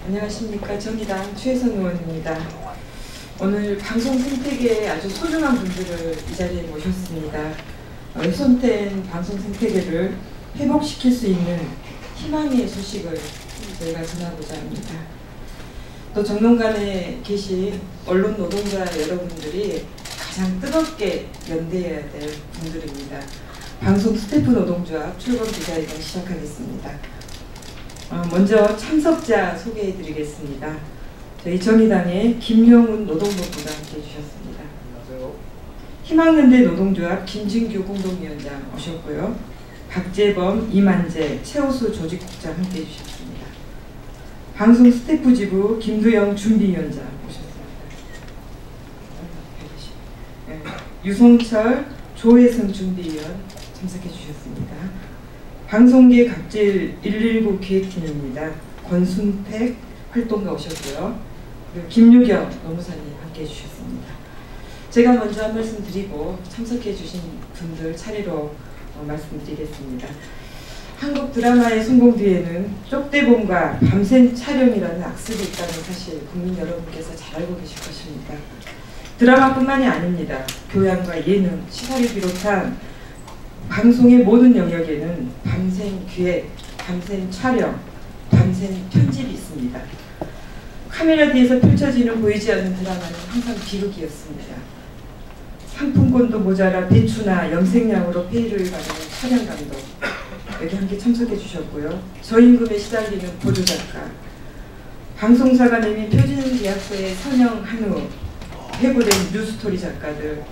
안녕하십니까. 정의당 최혜선 의원입니다. 오늘 방송 생태계에 아주 소중한 분들을 이 자리에 모셨습니다. 훼손된 방송 생태계를 회복시킬 수 있는 희망의 소식을 저희가 전하고자 합니다. 또 정론관에 계신 언론 노동자 여러분들이 가장 뜨겁게 연대해야 될 분들입니다. 방송 스태프 노동조합 출범 기자회견 시작하겠습니다. 먼저 참석자 소개해드리겠습니다. 저희 정의당의 김용훈 노동본부가 함께해 주셨습니다. 안녕하세요. 희망연대 노동조합 김진규 공동위원장 오셨고요. 박재범, 이만재, 최호수 조직국장 함께해 주셨습니다. 방송 스태프 지부 김두영 준비위원장 오셨습니다. 유성철, 조혜승 준비위원 참석해 주셨습니다. 방송계 갑질 119 기획팀입니다. 권순택 활동가 오셨고요. 그리고 김유경 노무사님 함께해 주셨습니다. 제가 먼저 한 말씀 드리고 참석해 주신 분들 차례로 말씀드리겠습니다. 한국 드라마의 성공 뒤에는 쪽대본과 밤샘 촬영이라는 악습이 있다는 사실 국민 여러분께서 잘 알고 계실 것입니다. 드라마뿐만이 아닙니다. 교양과 예능, 시사를 비롯한 방송의 모든 영역에는 밤샘 기획, 밤샘 촬영, 밤샘 편집이 있습니다. 카메라 뒤에서 펼쳐지는 보이지 않는 드라마는 항상 비극이었습니다. 상품권도 모자라 배추나 염색약으로 페이를 받는 촬영 감독 여기 함께 참석해 주셨고요. 저임금에 시달리는 보도작가, 방송사가 내민 표준계약서에 서명한 후 해고된 뉴스토리 작가들,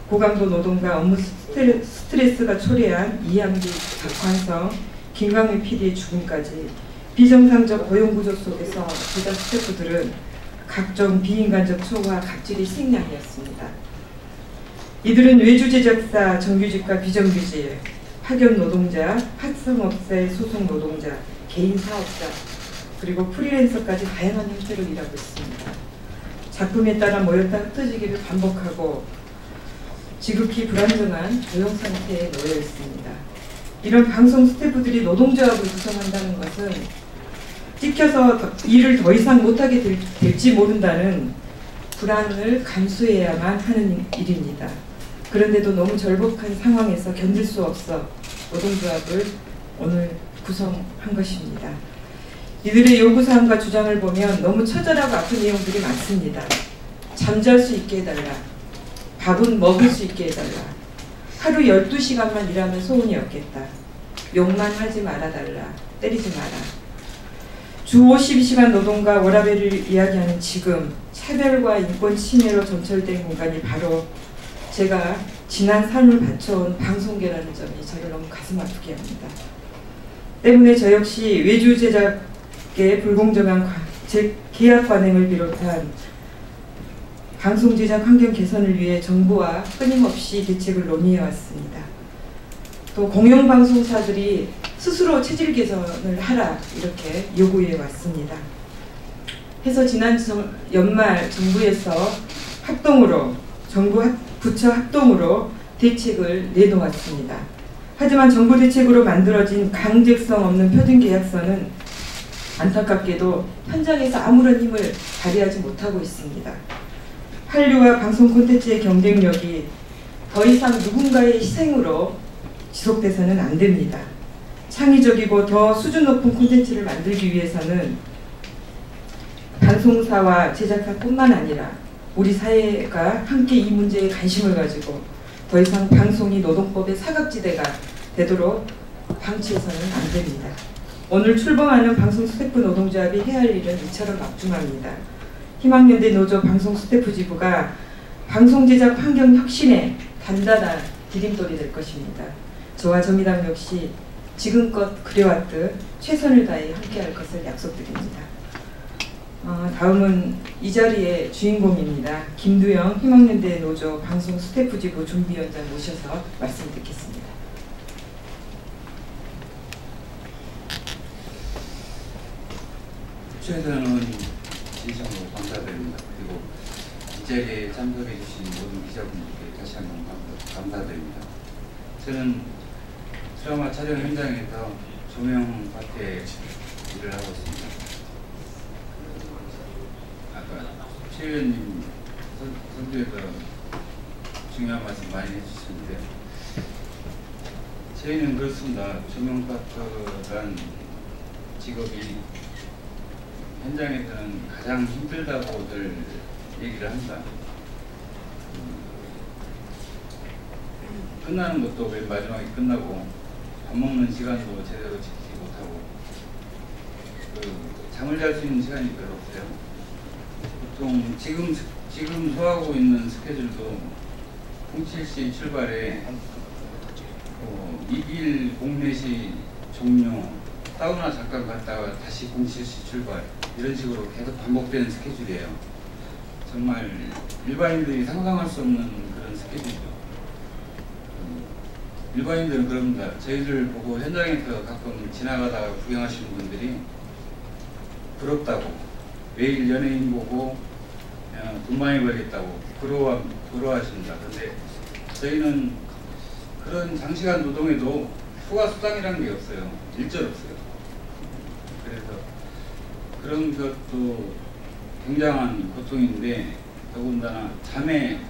고강도 노동과 업무 스트레스가 초래한 이양기 박환성, 김광일 PD의 죽음까지 비정상적 고용구조 속에서 제작 스태프들은 각종 비인간적 초과 갑질이 식량이었습니다. 이들은 외주 제작사, 정규직과 비정규직, 파견 노동자, 학성업체 소속 노동자, 개인 사업자, 그리고 프리랜서까지 다양한 형태로 일하고 있습니다. 작품에 따라 모였다 흩어지기를 반복하고 지극히 불안정한 조용 상태에 놓여 있습니다. 이런 방송 스태프들이 노동조합을 구성한다는 것은 찍혀서 일을 더 이상 못하게 될지 모른다는 불안을 감수해야만 하는 일입니다. 그런데도 너무 절박한 상황에서 견딜 수 없어 노동조합을 오늘 구성한 것입니다. 이들의 요구사항과 주장을 보면 너무 처절하고 아픈 내용들이 많습니다. 잠잘 수 있게 해달라. 밥은 먹을 수 있게 해달라. 하루 12시간만 일하면 소원이 없겠다. 욕만 하지 말아달라. 때리지 마라. 주 52시간 노동과 워라밸을 이야기하는 지금 차별과 인권 침해로 점철된 공간이 바로 제가 지난 삶을 바쳐온 방송계라는 점이 저를 너무 가슴 아프게 합니다. 때문에 저 역시 외주 제작의 불공정한 계약 관행을 비롯한 방송 제작 환경 개선을 위해 정부와 끊임없이 대책을 논의해왔습니다. 또 공영방송사들이 스스로 체질 개선을 하라 이렇게 요구해왔습니다. 해서 지난 연말 정부에서 합동으로 정부 부처 합동으로 대책을 내놓았습니다. 하지만 정부 대책으로 만들어진 강제성 없는 표준계약서는 안타깝게도 현장에서 아무런 힘을 발휘하지 못하고 있습니다. 한류와 방송 콘텐츠의 경쟁력이 더 이상 누군가의 희생으로 지속돼서는 안 됩니다. 창의적이고 더 수준 높은 콘텐츠를 만들기 위해서는 방송사와 제작사뿐만 아니라 우리 사회가 함께 이 문제에 관심을 가지고 더 이상 방송이 노동법의 사각지대가 되도록 방치해서는 안 됩니다. 오늘 출범하는 방송 스태프 노동조합이 해야 할 일은 이처럼 막중합니다. 희망연대 노조 방송 스태프 지부가 방송 제작 환경 혁신에 단단한 디딤돌이 될 것입니다. 저와 정의당 역시 지금껏 그래왔듯 최선을 다해 함께할 것을 약속드립니다. 다음은 이 자리의 주인공입니다. 김두영 희망연대 노조 방송 스태프지부 준비위원장 모셔서 말씀 듣겠습니다. 최선은 진심으로 감사드립니다. 그리고 이 자리에 참석해 주신 모든 기자분들께 다시 한번 감사드립니다. 저는 드라마 촬영 현장에서 조명 파트에 일을 하고 있습니다. 아까 최 의원님 선두에서 중요한 말씀 많이 해주셨는데, 저희는 그렇습니다. 조명 파트란 직업이 현장에서는 가장 힘들다고들 얘기를 한다. 끝나는 것도 맨 마지막에 끝나고 밥 먹는 시간도 제대로 지키지 못하고 잠을 잘 수 있는 시간이 별로 없어요. 보통 지금 소화하고 있는 스케줄도 07시 출발에 2길 04시 종료, 사우나 잠깐 갔다가 다시 07시 출발, 이런 식으로 계속 반복되는 스케줄이에요. 정말 일반인들이 상상할 수 없는 그런 스케줄이죠. 일반인들은 그럽니다. 저희들 보고 현장에서 가끔 지나가다가 구경하시는 분들이 부럽다고, 매일 연예인 보고 돈 많이 벌겠다고 부러워하십니다. 그런데 저희는 그런 장시간 노동에도 휴가 수당이라는 게 없어요. 일절 없어요. 그래서 그런 것도 굉장한 고통인데, 더군다나 잠에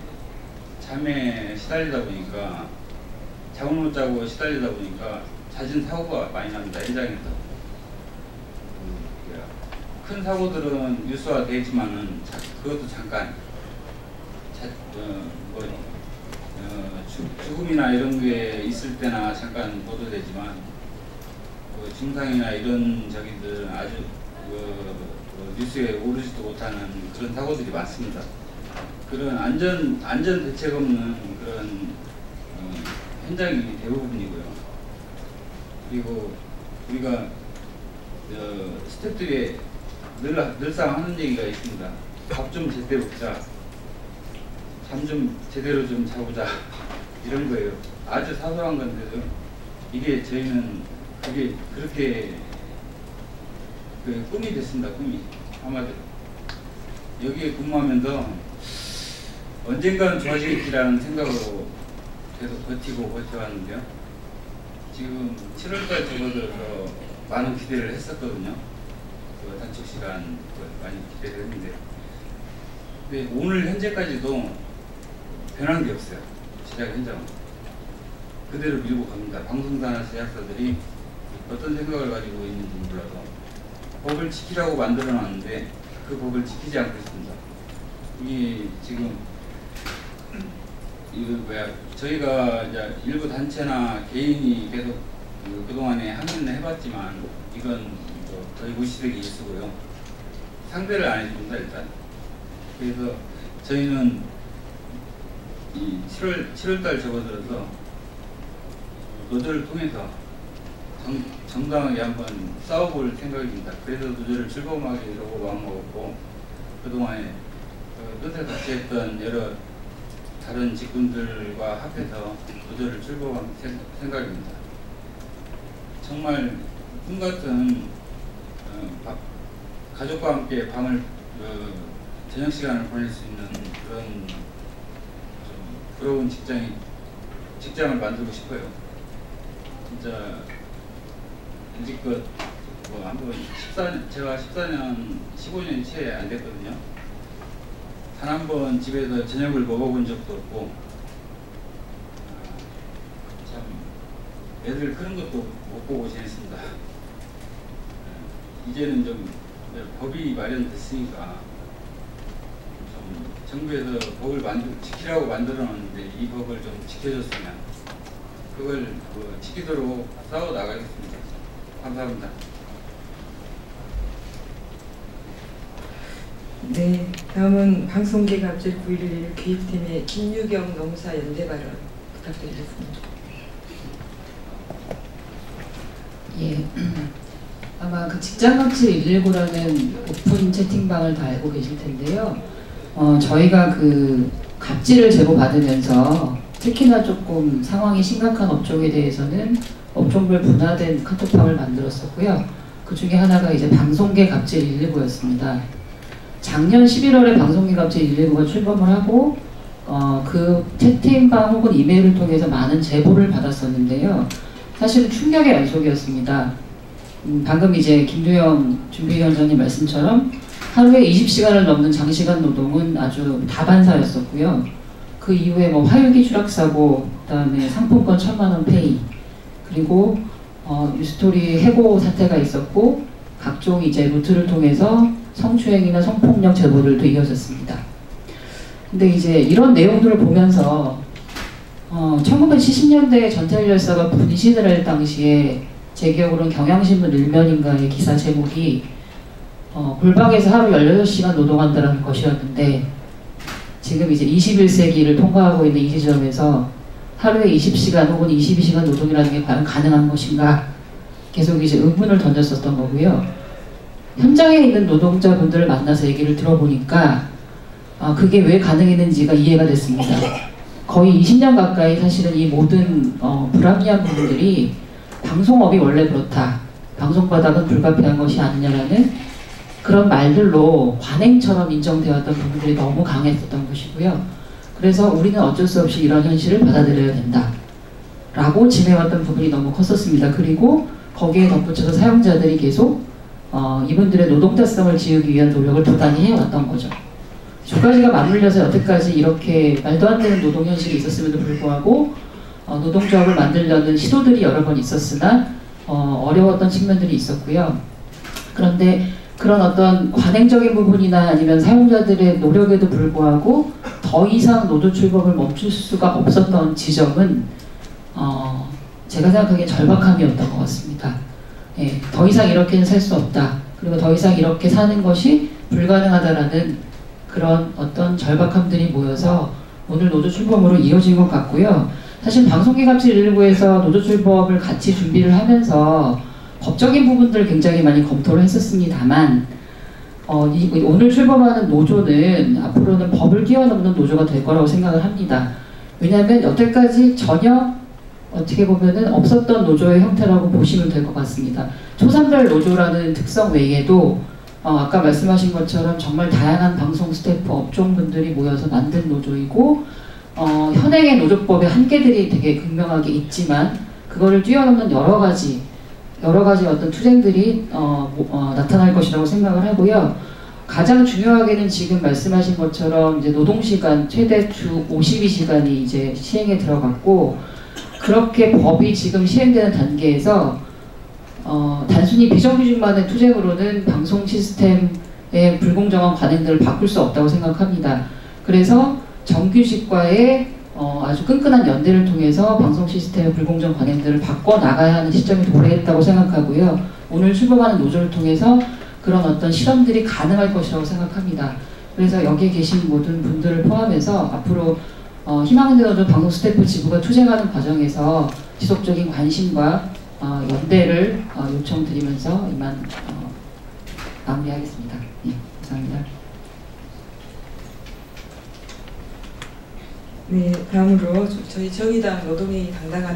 시달리다 보니까, 잠을 못 자고 시달리다 보니까 잦은 사고가 많이 납니다. 현장에서. 큰 사고들은 유수화되지만은 그것도 잠깐 죽음이나 이런 게 있을 때나 잠깐 보도되지만, 중상이나 이런 저기들은 아주 뉴스에 오르지도 못하는 그런 사고들이 많습니다. 그런 안전 대책 없는 그런 현장이 대부분이고요. 그리고 우리가 스태프들이 늘상 하는 얘기가 있습니다. 밥 좀 제대로 먹자, 잠 좀 제대로 좀 자보자, 이런 거예요. 아주 사소한 건데도 이게 저희는 그게 그렇게 꿈이 됐습니다. 꿈이 한마디로 여기에 근무하면서 언젠가는 좋아지겠지라는 생각으로 계속 버텨왔는데요. 지금 7월달 접어들어서 많은 기대를 했었거든요. 단축 시간 많이 기대를 했는데, 근데 오늘 현재까지도 변한 게 없어요. 제작 현장은 그대로 밀고 갑니다. 방송사나 제작사들이 어떤 생각을 가지고 있는지 몰라도 법을 지키라고 만들어놨는데 그 법을 지키지 않고 있습니다. 이게 지금 저희가 이제 일부 단체나 개인이 계속 그동안에 항의는 해봤지만, 이건 저희 무시되기 일쑤고요. 상대를 안 해줍니다. 일단. 그래서 저희는 이 7월달 접어들어서 노조를 통해서 정당하게 한번 싸워볼 생각입니다. 그래서 노조를 출범하게 이러고 마음먹었고, 그동안에 뜻을 같이 했던 여러 다른 직군들과 합해서 노조를 출범할 생각입니다. 정말 꿈같은 가족과 함께 밤을 저녁 시간을 보낼 수 있는 그런 좀 부러운 직장을 만들고 싶어요. 진짜 이제껏 한번 제가 14년 15년이 채 안 됐거든요. 단 한 번 집에서 저녁을 먹어본 적도 없고, 참 애들 크는 것도 못 보고 지냈습니다. 이제는 좀 법이 마련됐으니까 좀 정부에서 법을 지키라고 만들어놨는데 이 법을 좀 지켜줬으면 그걸 지키도록 싸워 나가겠습니다. 감사합니다. 네, 다음은 방송계 갑질 9.11 기획팀의 김유경 노무사 연대 발언 부탁드리겠습니다. 예, 아마 그 직장갑질 119라는 오픈 채팅방을 다 알고 계실 텐데요. 저희가 그 갑질을 제보받으면서 특히나 조금 상황이 심각한 업종에 대해서는 업종별 분화된 카톡방을 만들었었고요. 그 중에 하나가 이제 방송계 갑질 119였습니다. 작년 11월에 방송계 갑질 119가 출범을 하고 그 채팅방 혹은 이메일을 통해서 많은 제보를 받았었는데요. 사실은 충격의 연속이었습니다. 방금 이제 김두영 준비위원장님 말씀처럼 하루에 20시간을 넘는 장시간 노동은 아주 다반사였었고요. 그 이후에 뭐 화유기 추락사고, 그다음에 상품권 1,000만 원 페이, 그리고 뉴스토리 해고 사태가 있었고, 각종 이제 루트를 통해서 성추행이나 성폭력 제보들도 이어졌습니다. 근데 이제 이런 내용들을 보면서 1970년대 전태일 열사가 분신을 할 당시에 제 기억으로는 경향신문 일면인가의 기사 제목이 골방에서 하루 18시간 노동한다는 것이었는데, 지금 이제 21세기를 통과하고 있는 이 지점에서 하루에 20시간 혹은 22시간 노동이라는 게 과연 가능한 것인가 계속 이제 의문을 던졌었던 거고요. 현장에 있는 노동자분들을 만나서 얘기를 들어보니까 그게 왜 가능했는지가 이해가 됐습니다. 거의 20년 가까이 사실은 이 모든 불합리한 부분들이 방송업이 원래 그렇다, 방송바닥은 불가피한 것이 아니냐라는 그런 말들로 관행처럼 인정되었던 부분들이 너무 강했었던 것이고요. 그래서 우리는 어쩔 수 없이 이런 현실을 받아들여야 된다 라고 지내왔던 부분이 너무 컸었습니다. 그리고 거기에 덧붙여서 사용자들이 계속 이분들의 노동자성을 지우기 위한 노력을 부단히 해왔던 거죠. 두 가지가 맞물려서 여태까지 이렇게 말도 안 되는 노동 현실이 있었음에도 불구하고 노동조합을 만들려는 시도들이 여러 번 있었으나 어려웠던 측면들이 있었고요. 그런데 그런 어떤 관행적인 부분이나 아니면 사용자들의 노력에도 불구하고 더 이상 노조 출범을 멈출 수가 없었던 지점은 제가 생각하기엔 절박함이었던 것 같습니다. 예, 더 이상 이렇게는 살 수 없다. 그리고 더 이상 이렇게 사는 것이 불가능하다라는 그런 어떤 절박함들이 모여서 오늘 노조 출범으로 이어진 것 같고요. 사실 방송계 갑질 119에서 노조 출범을 같이 준비를 하면서 법적인 부분들을 굉장히 많이 검토를 했었습니다만 오늘 출범하는 노조는 앞으로는 법을 뛰어넘는 노조가 될 거라고 생각을 합니다. 왜냐하면 여태까지 전혀 어떻게 보면은 없었던 노조의 형태라고 보시면 될 것 같습니다. 초산별 노조라는 특성 외에도 아까 말씀하신 것처럼 정말 다양한 방송 스태프 업종분들이 모여서 만든 노조이고 현행의 노조법의 한계들이 되게 극명하게 있지만 그거를 뛰어넘는 여러 가지 어떤 투쟁들이 나타날 것이라고 생각을 하고요. 가장 중요하게는 지금 말씀하신 것처럼 이제 노동시간 최대 주 52시간이 이제 시행에 들어갔고, 그렇게 법이 지금 시행되는 단계에서 단순히 비정규직만의 투쟁으로는 방송 시스템의 불공정한 관행들을 바꿀 수 없다고 생각합니다. 그래서 정규직과의 아주 끈끈한 연대를 통해서 방송 시스템의 불공정 관행들을 바꿔나가야 하는 시점이 도래했다고 생각하고요. 오늘 출범하는 노조를 통해서 그런 어떤 실험들이 가능할 것이라고 생각합니다. 그래서 여기에 계신 모든 분들을 포함해서 앞으로 희망은대 노조 방송 스태프 지부가 투쟁하는 과정에서 지속적인 관심과 연대를 요청드리면서 이만 마무리하겠습니다. 네, 감사합니다. 네, 다음으로 저희 정의당 노동이 당당한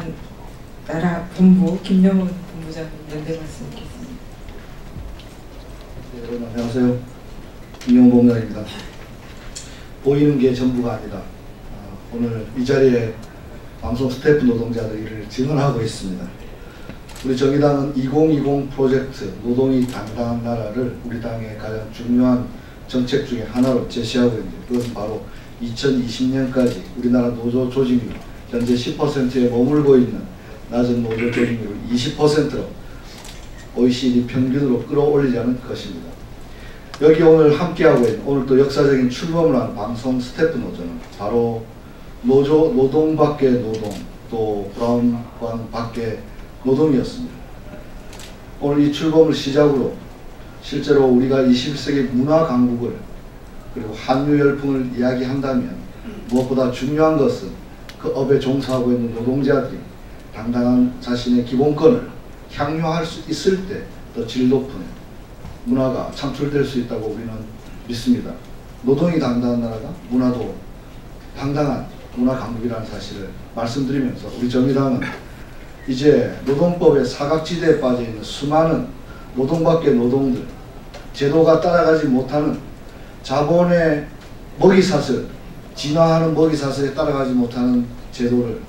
나라 본부 김영훈 본부장님 연대 말씀 드리겠습니다. 네, 여러분 안녕하세요. 김영훈 본부장입니다. 보이는 게 전부가 아니다. 오늘 이 자리에 방송 스태프 노동자들을 증언하고 있습니다. 우리 정의당은 2020 프로젝트 노동이 당당한 나라를 우리 당의 가장 중요한 정책 중에 하나로 제시하고 있는데, 그것은 바로 2020년까지 우리나라 노조 조직률 현재 10%에 머물고 있는 낮은 노조 조직률을 20%로 OECD 평균으로 끌어올리자는 것입니다. 여기 오늘 함께하고 있는, 오늘 또 역사적인 출범을 하는 방송 스태프 노조는 바로 노동 밖의 노동, 또 브라운관 밖의 노동이었습니다. 오늘 이 출범을 시작으로 실제로 우리가 21세기 문화 강국을 그리고 한류 열풍을 이야기한다면 무엇보다 중요한 것은 그 업에 종사하고 있는 노동자들이 당당한 자신의 기본권을 향유할 수 있을 때 더 질 높은 문화가 창출될 수 있다고 우리는 믿습니다. 노동이 당당한 나라가 문화도 당당한 문화 강국이라는 사실을 말씀드리면서 우리 정의당은 이제 노동법의 사각지대에 빠져 있는 수많은 노동밖의 노동들, 제도가 따라가지 못하는 자본의 먹이사슬, 진화하는 먹이사슬에 따라가지 못하는 제도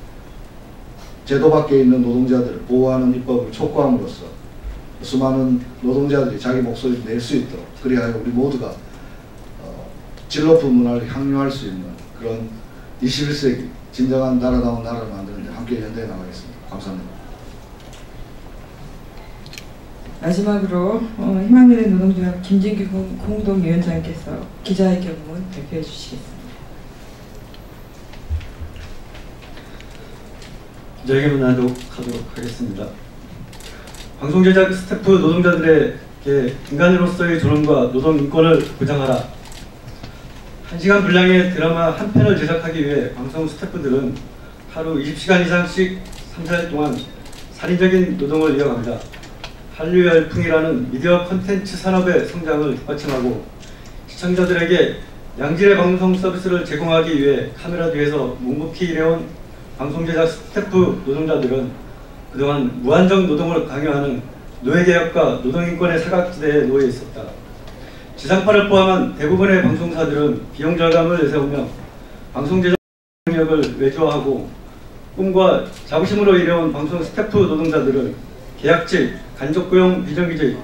밖에 있는 노동자들을 보호하는 입법을 촉구함으로써 수많은 노동자들이 자기 목소리를 낼 수 있도록, 그리하여 우리 모두가 질 높은 문화를 향유할 수 있는 그런 21세기 진정한 나라다운 나라를 만드는 데 함께 연대해 나가겠습니다. 감사합니다. 마지막으로 희망미래 노동조합 김진규 공동위원장께서 기자회견문 발표해 주시겠습니다. 기자회견문 하도록 하겠습니다. 방송제작 스태프 노동자들에게 인간으로서의 존엄과 노동 인권을 보장하라. 1시간 분량의 드라마 한 편을 제작하기 위해 방송 스태프들은 하루 20시간 이상씩 3-4일 동안 살인적인 노동을 이어갑니다. 한류 열풍이라는 미디어 콘텐츠 산업의 성장을 뒷받침하고 시청자들에게 양질의 방송 서비스를 제공하기 위해 카메라 뒤에서 묵묵히 일해온 방송제작 스태프 노동자들은 그동안 무한정 노동을 강요하는 노예개혁과 노동인권의 사각지대에 놓여 있었다. 지상파를 포함한 대부분의 방송사들은 비용 절감을 내세우며 방송제작 능력을 외주화하고 꿈과 자부심으로 일해온 방송 스태프 노동자들을 계약직, 간접고용 비정규직,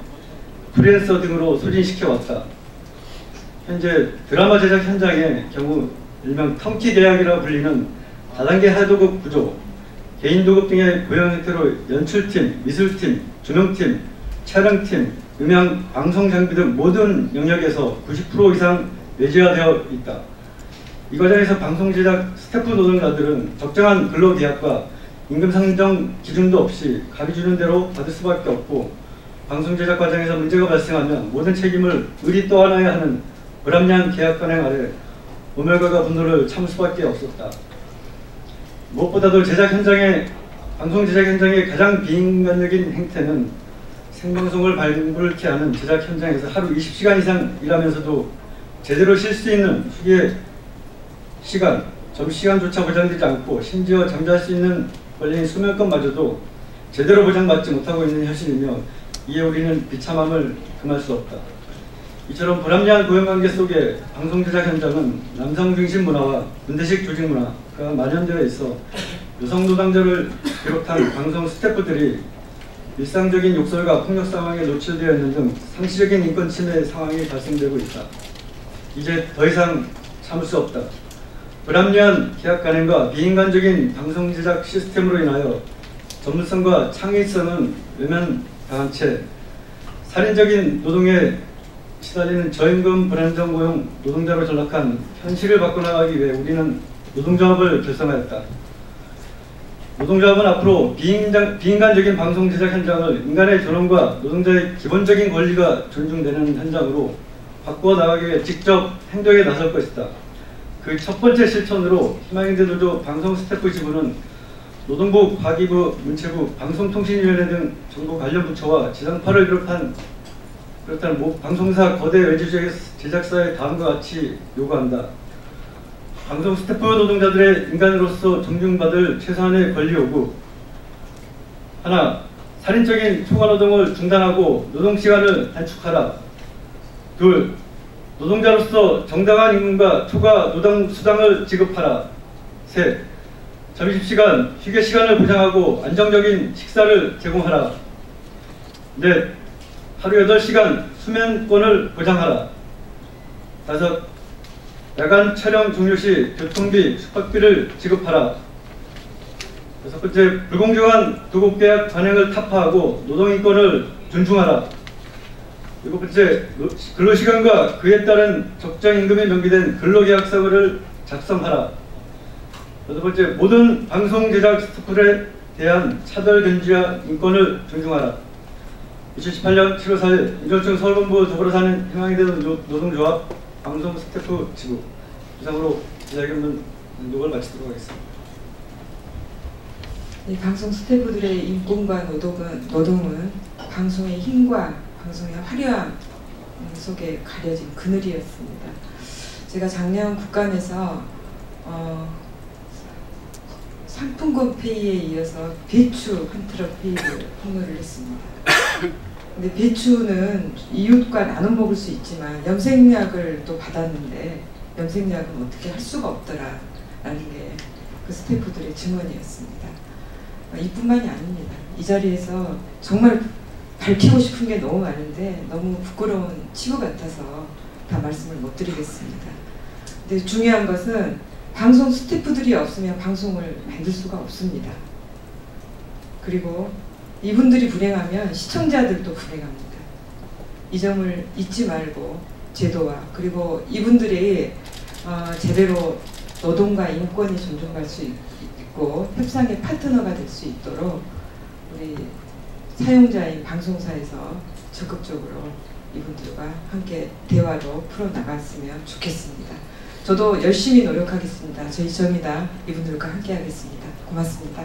프리랜서 등으로 소진시켜왔다. 현재 드라마 제작 현장의 경우 일명 턴키 계약이라 불리는 다단계 하도급 구조, 개인 도급 등의 고용 형태로 연출팀, 미술팀, 조명팀, 촬영팀, 음향, 방송 장비 등 모든 영역에서 90% 이상 외주화되어 있다. 이 과정에서 방송 제작 스태프 노동자들은 적정한 근로계약과 임금 상정 기준도 없이 갑이 주는 대로 받을 수밖에 없고, 방송 제작 과정에서 문제가 발생하면 모든 책임을 의리 떠안아야 하는 불합리한 계약 관행 아래 모멸감과 분노를 참을 수밖에 없었다. 무엇보다도 방송 제작 현장의 가장 비인간적인 행태는 생방송을 발불케 하는 제작 현장에서 하루 20시간 이상 일하면서도 제대로 쉴 수 있는 휴게 시간, 점심시간조차 보장되지 않고 심지어 잠잘 수 있는 권리인 수면권마저도 제대로 보장받지 못하고 있는 현실이며, 이에 우리는 비참함을 금할 수 없다. 이처럼 불합리한 고용관계 속에 방송 제작 현장은 남성 중심 문화와 군대식 조직 문화가 만연되어 있어 여성 노동자를 비롯한 방송 스태프들이 일상적인 욕설과 폭력 상황에 노출되어 있는 등 상시적인 인권 침해 상황이 발생되고 있다. 이제 더 이상 참을 수 없다. 불합리한 계약 관행과 비인간적인 방송 제작 시스템으로 인하여 전문성과 창의성은 외면당한 채 살인적인 노동에 시달리는 저임금 불안정 고용 노동자로 전락한 현실을 바꿔나가기 위해 우리는 노동조합을 결성하였다. 노동조합은 앞으로 비인간적인 방송 제작 현장을 인간의 존엄과 노동자의 기본적인 권리가 존중되는 현장으로 바꿔 나가기 위해 직접 행동에 나설 것이다. 그 첫 번째 실천으로 희망인대 노조 방송 스태프 지부는 노동부, 과기부, 문체부, 방송통신위원회 등 정부 관련 부처와 지상파를 비롯한 방송사 거대 외주 제작사에 다음과 같이 요구한다. 방송 스태프 노동자들의 인간으로서 존중받을 최소한의 권리 요구. 하나, 살인적인 초과노동을 중단하고 노동시간을 단축하라. 둘, 노동자로서 정당한 임금과 초과 노동수당을 지급하라. 셋, 점심시간, 휴게시간을 보장하고 안정적인 식사를 제공하라. 넷, 하루 8시간 수면권을 보장하라. 다섯, 야간 촬영 종료 시 교통비, 숙박비를 지급하라. 여섯 번째, 불공정한 도급계약 관행을 타파하고 노동인권을 존중하라. 일곱 번째, 근로시간과 그에 따른 적정임금이 명기된 근로계약서를 작성하라. 여섯 번째, 모든 방송 제작 스태프들에 대한 차별금지와 인권을 존중하라. 2018년 7월 4일 인전청 서울본부 더불어 사는 희망인대 노동조합 방송 스태프 지부, 이상으로 기자회견문 녹음을 마치도록 하겠습니다. 네, 방송 스태프들의 인권과 노동은 방송의 힘과 방송의 화려함 속에 가려진 그늘이었습니다. 제가 작년 국감에서 상품권 페이에 이어서 배추 한 트럭 페이를 홍보를 했습니다. 근데 배추는 이웃과 나눠 먹을 수 있지만 염색약을 또 받았는데 염색약은 어떻게 할 수가 없더라라는 게 그 스태프들의 증언이었습니다. 이뿐만이 아닙니다. 이 자리에서 정말 밝히고 싶은 게 너무 많은데 너무 부끄러운 치부 같아서 다 말씀을 못 드리겠습니다. 근데 중요한 것은 방송 스태프들이 없으면 방송을 만들 수가 없습니다. 그리고 이분들이 불행하면 시청자들도 불행합니다. 이 점을 잊지 말고 제도와 그리고 이분들이 제대로 노동과 인권이 존중할 수 있고 협상의 파트너가 될 수 있도록 우리 사용자인 방송사에서 적극적으로 이분들과 함께 대화로 풀어나갔으면 좋겠습니다. 저도 열심히 노력하겠습니다. 저희 정의당 이분들과 함께 하겠습니다. 고맙습니다.